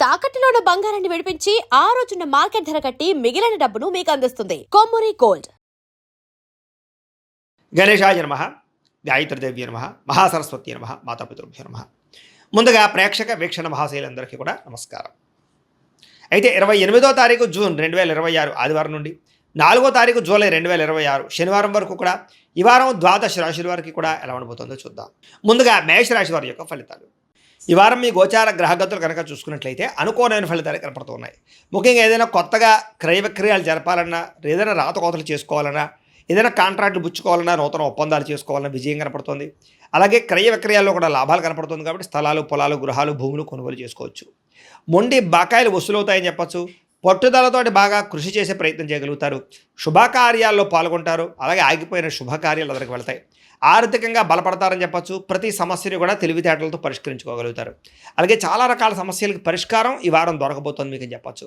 తాకట్టులో ఉన్న బంగారాన్ని విడిపించి ఆ రోజున్న మార్కెట్ ధర కట్టి మిగిలిన డబ్బును మీకు అందిస్తుంది కొమ్మూరి గోల్డ్. గణేశాయ నమః, గాయత్రీదేవి నమః, మహాసరస్వతి నమః, మాతాపితృభ్యో నమః. ముందుగా ప్రేక్షక వీక్షణ మహాశైలందరికీ కూడా నమస్కారం. అయితే 28వ తారీఖు జూన్ 2026 ఆదివారం నుండి 4వ తారీఖు జూలై 2026 శనివారం వరకు కూడా ఈ వారం ద్వాదశ రాశుల వారికి కూడా ఎలా ఉండబోతుందో చూద్దాం. ముందుగా మేషరాశి వారి యొక్క ఫలితాలు. ఈ వారం మీ గోచార గ్రహగతులు కనుక చూసుకున్నట్లయితే అనుకోనైన ఫలితాలు కనపడుతున్నాయి. ముఖ్యంగా ఏదైనా కొత్తగా క్రయ విక్రయాలు జరపాలన్నా, ఏదైనా రాతకోతలు చేసుకోవాలన్నా, ఏదైనా కాంట్రాక్టులు పుచ్చుకోవాలన్నా, నూతన ఒప్పందాలు చేసుకోవాలన్నా విజయం కనపడుతుంది. అలాగే క్రయ విక్రయాల్లో కూడా లాభాలు కనపడుతుంది. కాబట్టి స్థలాలు, పొలాలు, గృహాలు, భూములు కొనుగోలు చేసుకోవచ్చు. మొండి బకాయిలు వసూలవుతాయని చెప్పచ్చు. పట్టుదలతోటి బాగా కృషి చేసే ప్రయత్నం చేయగలుగుతారు. శుభకార్యాల్లో పాల్గొంటారు. అలాగే ఆగిపోయిన శుభకార్యాలు అందరికి వెళ్తాయి. ఆర్థికంగా బలపడతారని చెప్పచ్చు. ప్రతి సమస్యని కూడా తెలివితేటలతో పరిష్కరించుకోగలుగుతారు. అలాగే చాలా రకాల సమస్యలకు పరిష్కారం ఈ వారం దొరకబోతుంది మీకు అని చెప్పచ్చు.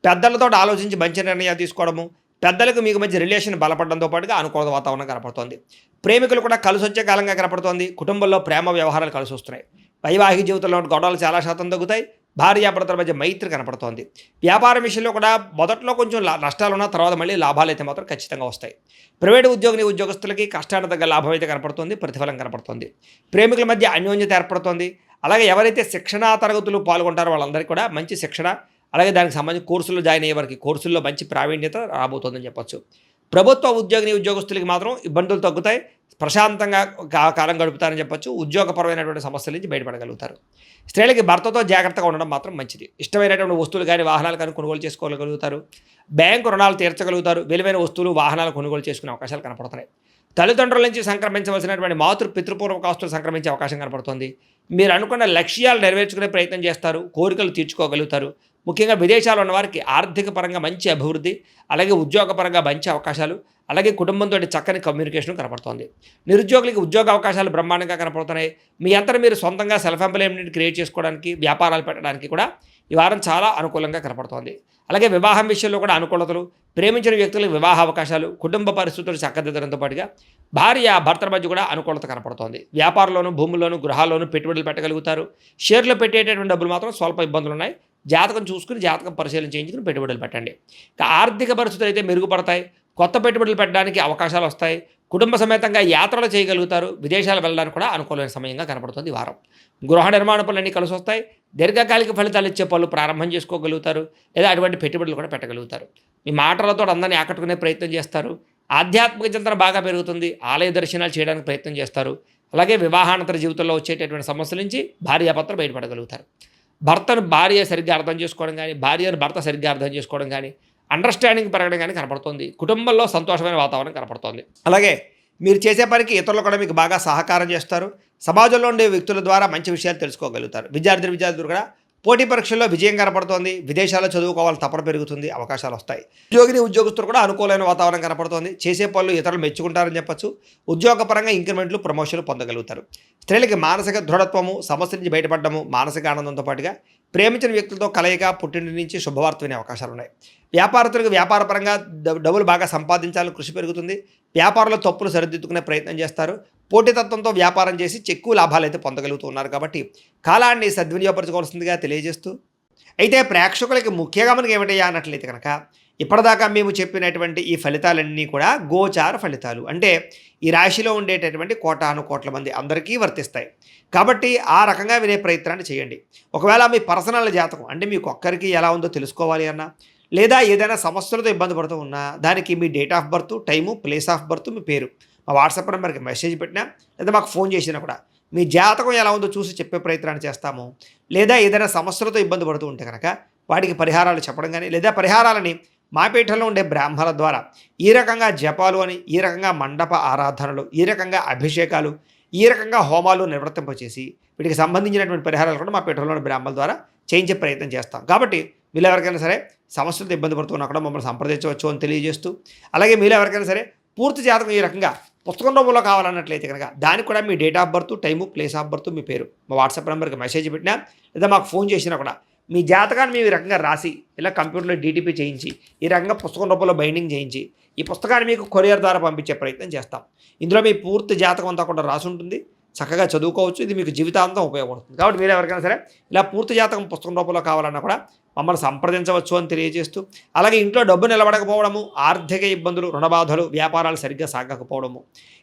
పెద్దలతో ఆలోచించి మంచి నిర్ణయాలు తీసుకోవడము, పెద్దలకు మీకు మధ్య రిలేషన్ బలపడడంతో పాటుగా అనుకూల వాతావరణం కనపడుతోంది. ప్రేమికులు కూడా కలిసి వచ్చే కాలంగా కనపడుతోంది. కుటుంబంలో ప్రేమ వ్యవహారాలు కలిసి వస్తున్నాయి. వైవాహిక జీవితంలో గొడవలు చాలా శాతం తగ్గుతాయి. భార్యాభర్తల మధ్య మైత్రి కనపడుతోంది. వ్యాపారం విషయంలో కూడా మొదట్లో కొంచెం నష్టాలు ఉన్న తర్వాత మళ్ళీ లాభాలు అయితే మాత్రం ఖచ్చితంగా వస్తాయి. ప్రైవేటు ఉద్యోగస్తులకి కష్టానికి తగ్గ లాభం అయితే కనపడుతుంది, ప్రతిఫలం కనపడుతుంది. ప్రేమికుల మధ్య అన్యోన్యత ఏర్పడుతోంది. అలాగే ఎవరైతే శిక్షణా తరగతులు పాల్గొంటారో వాళ్ళందరికీ కూడా మంచి శిక్షణ, అలాగే దానికి సంబంధించి కోర్సుల్లో జాయిన్ అయ్యే వారికి కోర్సుల్లో మంచి ప్రావీణ్యత రాబోతోందని చెప్పొచ్చు. ప్రభుత్వ ఉద్యోగస్తులకి మాత్రం ఇబ్బందులు తగ్గుతాయి. ప్రశాంతంగా కాలం గడుపుతారని చెప్పొచ్చు. ఉద్యోగపరమైనటువంటి సమస్యల నుంచి బయటపడగలుగుతారు. స్త్రీలకి భర్తతో జాగ్రత్తగా ఉండడం మాత్రం మంచిది. ఇష్టమైనటువంటి వస్తువులు కానీ వాహనాలు కానీ కొనుగోలు చేసుకోగలుగుతారు. బ్యాంకు రుణాలు తీర్చగలుగుతారు. విలువైన వస్తువులు వాహనాలు కొనుగోలు చేసుకునే అవకాశాలు కనపడుతున్నాయి. తల్లిదండ్రుల నుంచి సంక్రమించవలసినటువంటి పితృపూర్వక ఆస్తులు సంక్రమించే అవకాశం కనపడుతుంది. మీరు అనుకున్న లక్ష్యాలు నెరవేర్చుకునే ప్రయత్నం చేస్తారు. కోరికలు తీర్చుకోగలుగుతారు. ముఖ్యంగా విదేశాల్లో ఉన్న వారికి ఆర్థిక పరంగా మంచి అభివృద్ధి, అలాగే ఉద్యోగపరంగా మంచి అవకాశాలు, అలాగే కుటుంబంతో చక్కని కమ్యూనికేషన్ కనపడుతోంది. నిరుద్యోగులకి ఉద్యోగ అవకాశాలు బ్రహ్మాండంగా కనపడుతున్నాయి. మీ అంతా మీరు సొంతంగా సెల్ఫ్ ఎంప్లాయ్మెంట్ క్రియేట్ చేసుకోవడానికి, వ్యాపారాలు పెట్టడానికి కూడా ఈ వారం చాలా అనుకూలంగా కనపడుతోంది. అలాగే వివాహం విషయంలో కూడా అనుకూలతలు, ప్రేమించిన వ్యక్తులకు వివాహ అవకాశాలు, కుటుంబ పరిస్థితులు చక్కదిద్దడంతో పాటుగా భర్తల మధ్య కూడా అనుకూలత కనపడుతోంది. వ్యాపారంలోను, భూముల్లోను, గృహాల్లోనూ పెట్టుబడులు పెట్టగలుగుతారు. షేర్లు పెట్టేటటువంటి డబ్బులు మాత్రం స్వల్ప ఇబ్బందులు ఉన్నాయి. జాతకం చూసుకుని జాతకం పరిశీలన చేయించుకుని పెట్టుబడులు పెట్టండి. ఆర్థిక పరిస్థితులు అయితే మెరుగుపడతాయి. కొత్త పెట్టుబడులు పెట్టడానికి అవకాశాలు వస్తాయి. కుటుంబ సమేతంగా యాత్రలు చేయగలుగుతారు. విదేశాలు వెళ్ళడానికి కూడా అనుకూలమైన సమయంగా కనపడుతుంది ఈ వారం. గృహ నిర్మాణ పనులన్నీ కలిసి వస్తాయి. దీర్ఘకాలిక ఫలితాలు ఇచ్చే పనులు ప్రారంభం చేసుకోగలుగుతారు. లేదా అటువంటి పెట్టుబడులు కూడా పెట్టగలుగుతారు. మీ మాటలతో అందరినీ ఆకట్టుకునే ప్రయత్నం చేస్తారు. ఆధ్యాత్మిక చింతన బాగా పెరుగుతుంది. ఆలయ దర్శనాలు చేయడానికి ప్రయత్నం చేస్తారు. అలాగే వివాహానంతర జీవితంలో వచ్చేటటువంటి సమస్యల నుంచి భార్యాభర్తలు బయటపడగలుగుతారు. భర్తను భార్య సరిగ్గా అర్థం చేసుకోవడం కానీ, భార్యను భర్త సరిగ్గా అర్థం చేసుకోవడం కానీ, అండర్స్టాండింగ్ పెరగడం కానీ కనపడుతుంది. కుటుంబంలో సంతోషమైన వాతావరణం కనపడుతుంది. అలాగే మీరు చేసే పనికి ఇతరులు కూడా మీకు బాగా సహకారం చేస్తారు. సమాజంలో ఉండే వ్యక్తుల ద్వారా మంచి విషయాలు తెలుసుకోగలుగుతారు. విద్యార్థులు కూడా పోటీ పరీక్షల్లో విజయం కనపడుతోంది. విదేశాల్లో చదువుకోవాలని తపన పెరుగుతుంది. అవకాశాలు వస్తాయి. ఉద్యోగస్తులు కూడా అనుకూలమైన వాతావరణం కనపడుతోంది. చేసే పనులు ఇతరులు మెచ్చుకుంటారని చెప్పచ్చు. ఉద్యోగపరంగా ఇంక్రిమెంట్లు, ప్రమోషన్లు పొందగలుగుతారు. స్త్రీలకి మానసిక దృఢత్వము, సమస్య నుంచి బయటపడము, మానసిక ఆనందంతో పాటుగా ప్రేమించిన వ్యక్తులతో కలయిక, పుట్టింటి నుంచి శుభవార్త వినే అవకాశాలు ఉన్నాయి. వ్యాపారస్తులకు వ్యాపారపరంగా డబ్బులు బాగా సంపాదించాలని కృషి పెరుగుతుంది. వ్యాపారంలో తప్పులు సరిదిద్దుకునే ప్రయత్నం చేస్తారు. పోటీతత్వంతో వ్యాపారం చేసి ఎక్కువ లాభాలు అయితే పొందగలుగుతున్నారు. కాబట్టి కాలాన్ని సద్వినియోగపరచుకోవాల్సిందిగా తెలియజేస్తూ, అయితే ప్రేక్షకులకి ముఖ్యంగా మనకి ఏమిటయ్యా అన్నట్లయితే కనుక ఇప్పటిదాకా మేము చెప్పినటువంటి ఈ ఫలితాలన్నీ కూడా గోచార ఫలితాలు. అంటే ఈ రాశిలో ఉండేటటువంటి కోట్ల మంది అందరికీ వర్తిస్తాయి. కాబట్టి ఆ రకంగా వినే ప్రయత్నాన్ని చేయండి. ఒకవేళ మీ పర్సనల్ జాతకం అంటే మీకు ఒక్కరికి ఎలా ఉందో తెలుసుకోవాలి అన్నా, లేదా ఏదైనా సమస్యలతో ఇబ్బంది పడుతూ ఉన్నా, దానికి మీ date of birth, time, place of birth, మీ పేరు మా వాట్సాప్ నెంబర్కి మెసేజ్ పెట్టినా, లేదా మాకు ఫోన్ చేసినా కూడా మీ జాతకం ఎలా ఉందో చూసి చెప్పే ప్రయత్నాన్ని చేస్తాము. లేదా ఏదైనా సమస్యలతో ఇబ్బంది పడుతూ ఉంటే కనుక వాటికి పరిహారాలు చెప్పడం కానీ, లేదా పరిహారాలని మా పీఠంలో ఉండే బ్రాహ్మణుల ద్వారా ఈ రకంగా జపాలు అని, ఈ రకంగా మండప ఆరాధనలు, ఈ రకంగా అభిషేకాలు, ఈ రకంగా హోమాలు నిర్వర్తింపచేసి వీటికి సంబంధించినటువంటి పరిహారాలు కూడా మా పీఠంలోని బ్రాహ్మణుల ద్వారా చేయించే ప్రయత్నం చేస్తాం. కాబట్టి మీరు ఎవరికైనా సరే సమస్యలతో ఇబ్బంది పడుతున్నా కూడా మమ్మల్ని సంప్రదించవచ్చు అని తెలియజేస్తూ, అలాగే మీరు ఎవరికైనా సరే పూర్తి జాతకం ఈ రకంగా పుస్తకం రూపంలో కావాలన్నట్లయితే కనుక దానికి కూడా మీ date of birth, time, place of birth, మీ పేరు మా వాట్సాప్ నెంబర్కి మెసేజ్ పెట్టినా, లేదా మాకు ఫోన్ చేసినా కూడా మీ జాతకాన్ని మేము ఈ రకంగా రాసి ఇలా కంప్యూటర్లో డీటీపీ చేయించి ఈ రకంగా పుస్తకం రూపంలో బైండింగ్ చేయించి ఈ పుస్తకాన్ని మీకు కొరియర్ ద్వారా పంపించే ప్రయత్నం చేస్తాం. ఇందులో మీ పూర్తి జాతకం అంతా కూడా రాసి ఉంటుంది. చక్కగా చదువుకోవచ్చు. ఇది మీకు జీవితాంతం ఉపయోగపడుతుంది. కాబట్టి మీరు ఎవరికైనా సరే ఇలా పూర్తి జాతకం పుస్తకం రూపంలో కావాలన్నా కూడా మమ్మల్ని సంప్రదించవచ్చు అని తెలియజేస్తూ, అలాగే ఇంట్లో డబ్బు నిలబడకపోవడము, ఆర్థిక ఇబ్బందులు, రుణబాధలు, వ్యాపారాలు సరిగ్గా సాగకపోవడము,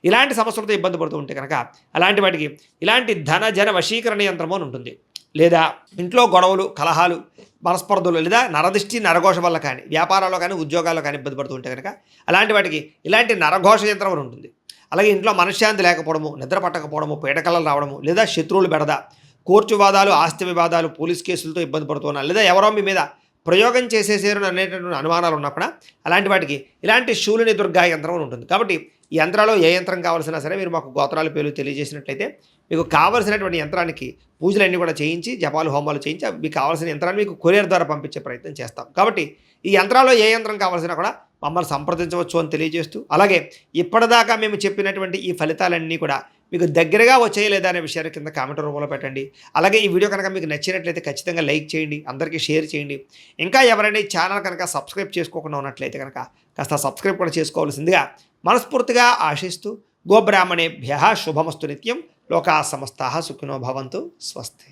ఇలాంటి సమస్యలతో ఇబ్బంది పడుతూ ఉంటే కనుక అలాంటి వాటికి ఇలాంటి ధన జన వశీకరణ యంత్రము అని ఉంటుంది. లేదా ఇంట్లో గొడవలు, కలహాలు, మనస్పర్ధలు, లేదా నరదిష్టి నరఘోష వల్ల కానీ వ్యాపారాల్లో కానీ ఉద్యోగాల్లో కానీ ఇబ్బంది పడుతూ ఉంటే కనుక అలాంటి వాటికి ఇలాంటి నరఘోష యంత్రం అని ఉంటుంది. అలాగే ఇంట్లో మనశ్శాంతి లేకపోవడము, నిద్ర పట్టకపోవడము, పీడకలలు రావడము, లేదా శత్రువులు బెడద, కోర్టు వివాదాలు, ఆస్తి వివాదాలు, పోలీస్ కేసులతో ఇబ్బంది పడుతున్నారు, లేదా ఎవరో మీ మీద ప్రయోగం చేసేసారు అనేటటువంటి అనుమానాలు ఉన్నప్పుడు అలాంటి వాటికి ఇలాంటి శూలిని దుర్గా యంత్రం అని ఉంటుంది. కాబట్టి ఈ యంత్రాల్లో ఏ యంత్రం కావాల్సినా సరే మీరు మాకు గోత్రాల పేర్లు తెలియజేసినట్లయితే మీకు కావాల్సినటువంటి యంత్రానికి పూజలన్నీ కూడా చేయించి, జపాలు హోమాలు చేయించి మీకు కావాల్సిన యంత్రాన్ని మీకు కొరియర్ ద్వారా పంపించే ప్రయత్నం చేస్తాం. కాబట్టి ఈ యంత్రాల్లో ఏ యంత్రం కావాల్సినా కూడా మమ్మల్ని సంప్రదించవచ్చు అని తెలియజేస్తూ, అలాగే ఇప్పటిదాకా మేము చెప్పినటువంటి ఈ ఫలితాలన్నీ కూడా మీకు దగ్గరగా వచ్చాయి లేదా అనే విషయాన్ని కింద కామెంట్ రూపంలో పెట్టండి. అలాగే ఈ వీడియో కనుక మీకు నచ్చినట్లయితే ఖచ్చితంగా లైక్ చేయండి, అందరికీ షేర్ చేయండి. ఇంకా ఎవరైనా ఈ ఛానల్ కనుక సబ్స్క్రైబ్ చేసుకోకుండా ఉన్నట్లయితే కనుక కాస్త సబ్స్క్రైబ్ కూడా చేసుకోవాల్సిందిగా మనస్ఫూర్తిగా ఆశిస్తూ, గోబ్రాహ్మణేభ్యః శుభమస్తు నిత్యం, లోకా సమస్తాః సుఖినో భవంతు, స్వస్తి.